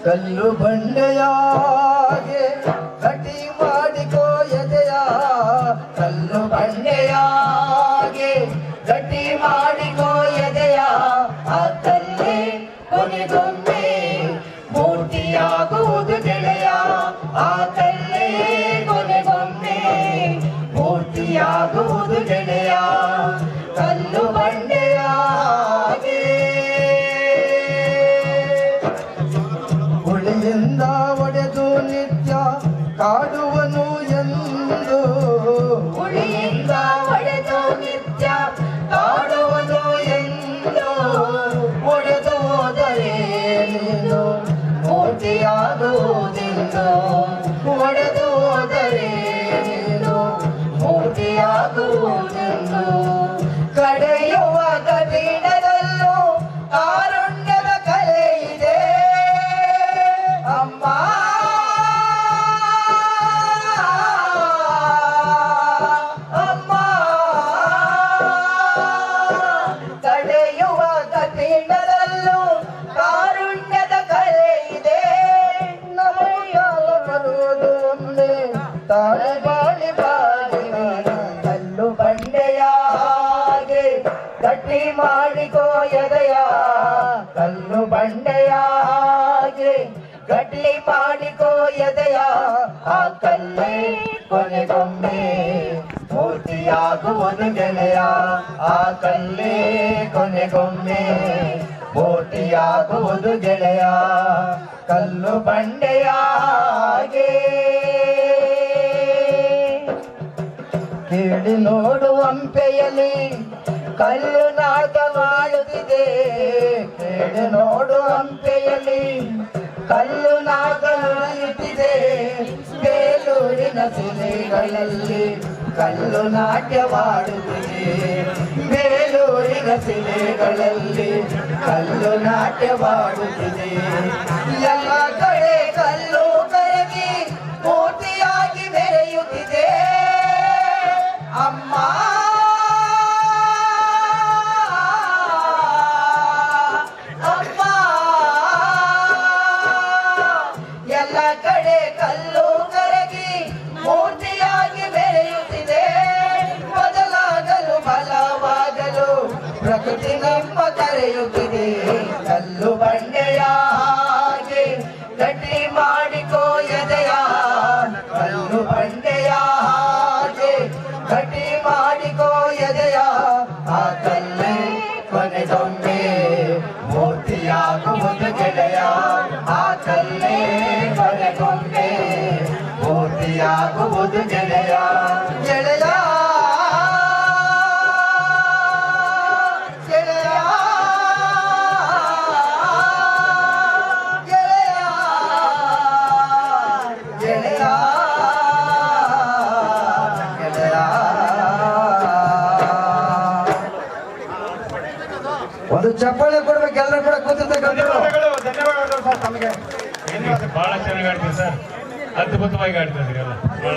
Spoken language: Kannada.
ಕಲ್ಲು ಬಂಡೆಯಾಗೆ ಗಟ್ಟಿ ಮಾಡಿಕೋ ಎದೆಯ, ಕಲ್ಲು ಬಂಡೆಯಾಗೆ ಗಟ್ಟಿ ಮಾಡಿಕೋ ಎದೆಯ, ಆ ಕಲ್ಲೇ ಕೊನೆಗೊಮ್ಮೆ ಮೂರ್ತಿಯಾಗುವುದು ಗೆಳೆಯ, ಆ ಕಲ್ಲೇ ಕೊನೆಗೊಮ್ಮೆ ಮೂರ್ತಿಯಾಗುವುದು ಗೆಳೆಯ. ಕಲ್ಲು ಬಂಡೆಯಾಗೆ ಹುಳಿಯಿಂದ ಒಡೆದು ನಿತ್ಯ ಕಾಡುವನು ಎಂದು, ಹುಳಿಯಿಂದ ಒಡೆದು ನಿತ್ಯ ಕಾಡುವನು ಎಂದು, ಒಡೆದು ಹೋದರೆ ನೀನು ಮೂರ್ತಿಯಾಗುವುದೆಂದು, ಒಡೆದು ಹೋದರೆ ನೀನು ಮೂರ್ತಿಯಾಗುವುದೆಂದು. ಕಡೆಯುವ ಕಠಿಣದಲ್ಲೂ ಕಾರುಣ್ಯದ ಕಲೆ ಇದೆ ಅಮ್ಮ, ಅಮ್ಮ. ಕಡೆಯುವ ಕಠಿಣದಲ್ಲೂ ಕಾರುಣ್ಯದ ಕಲೆ ಇದೆ. ನಮಗೆಲ್ಲ ಬರುವುದು ಒಮ್ಮೆ ತಾಳೆ ಬಾಳಿ ಬಾಳಿ. ಕಲ್ಲು ಬಂಡೆಯಾಗೆ ಗಟ್ಟಿ ಮಾಡಿಕೋ ಎದೆಯ, ಕಲ್ಲು ಬಂಡೆಯಾಗೆ ಗಟ್ಟಿ ಮಾಡಿಕೋ ಎದೆಯ, ಆ ಕಲ್ಲೇ ಕೊನೆಗೊಮ್ಮೆ ಮೂರ್ತಿಯಾಗುವುದು ಗೆಳೆಯ, ಆ ಕಲ್ಲೇ ಕೊನೆಗೊಮ್ಮೆ ಮೂರ್ತಿಯಾಗುವುದು ಗೆಳೆಯ. ಕಲ್ಲು ಬಂಡೆಯಾಗೆ ಕೇಳಿ ನೋಡು ಹಂಪೆಯಲ್ಲಿ ಕಲ್ಲು ನಾಟಕ ಮಾಡುತ್ತಿದೆ, ಕೇಳಿ ನೋಡು ಹಂಪೆಯಲ್ಲಿ ಕಲ್ಲು ನಾಟಕ ನಡೆಯುತ್ತಿದೆ. ಬೇಲೂರಿನ ಶಿಲೆಗಳಲ್ಲಿ ಕಲ್ಲು ನಾಟ್ಯವಾಡುತ್ತಿದೆ, ಬೇಲೂರಿನ ಶಿಲೆಗಳಲ್ಲಿ ಕಲ್ಲು ನಾಟ್ಯವಾಡುತ್ತಿದೆ. ಎಲ್ಲ ಕಡೆ ಕಲ್ಲು ಕರಗಿ ಮೂರ್ತಿಯಾಗಿ ಮೆರೆಯುತ್ತಿದೆ ಅಮ್ಮ, ಅಮ್ಮ. ಎಲ್ಲ ಕಡೆ ಕಲ್ಲು ಕರಗಿ ಮೂರ್ತಿಯಾಗಿ ಬೆಳೆಯುತ್ತಿದೆ. ಬದಲಾಗಲು ಬಲವಾಗಲು ಪ್ರಕೃತಿ ನಮ್ಮ ಕರೆಯುತ್ತಿದೆ. ಕಲ್ಲು ಬಂಡೆಯ ಹಾಗೆ ಗಟ್ಟಿ ಮಾಡಿಕೋ ಎದೆಯ, ಕಲ್ಲು ಬಂಡೆಯ ಹಾಗೆ ಗಟ್ಟಿ ಮಾಡಿಕೋ ಎದೆಯ, ಆ ಕಲ್ಲೇ ಕೊನೆಗೊಮ್ಮೆ ಮೂರ್ತಿಯಾಗುವುದು ಗೆಳೆಯ, ಆ ಕಲ್ಲೇ ಕೊನೆಗೊಮ್ಮೆ ಮೂರ್ತಿಯಾಗುವುದು ಗೆಳೆಯ. ಗೆಳೆಯ ಗೆಳೆಯ ಗೆಳೆಯ ಗೆಳೆಯ ಗೆಳೆಯ. ಒಂದು ಚಪ್ಪಾಳೆ ಕೊಡ್ಬೇಕು ಎಲ್ಲರೂ ಕೂಡ ಕೂತಿರ್ತಕ್ಕಂಥ. ಧನ್ಯವಾದಗಳು ಸರ್ ತಮಗೆ. ಬಹಳ ಚೆನ್ನಾಗಿ ಆಡ್ತೀವಿ ಸರ್, ಅದ್ಭುತವಾಗಿ ಆಡ್ತಾ ಇದ್ದೀರಲ್ಲ, ಬಹಳ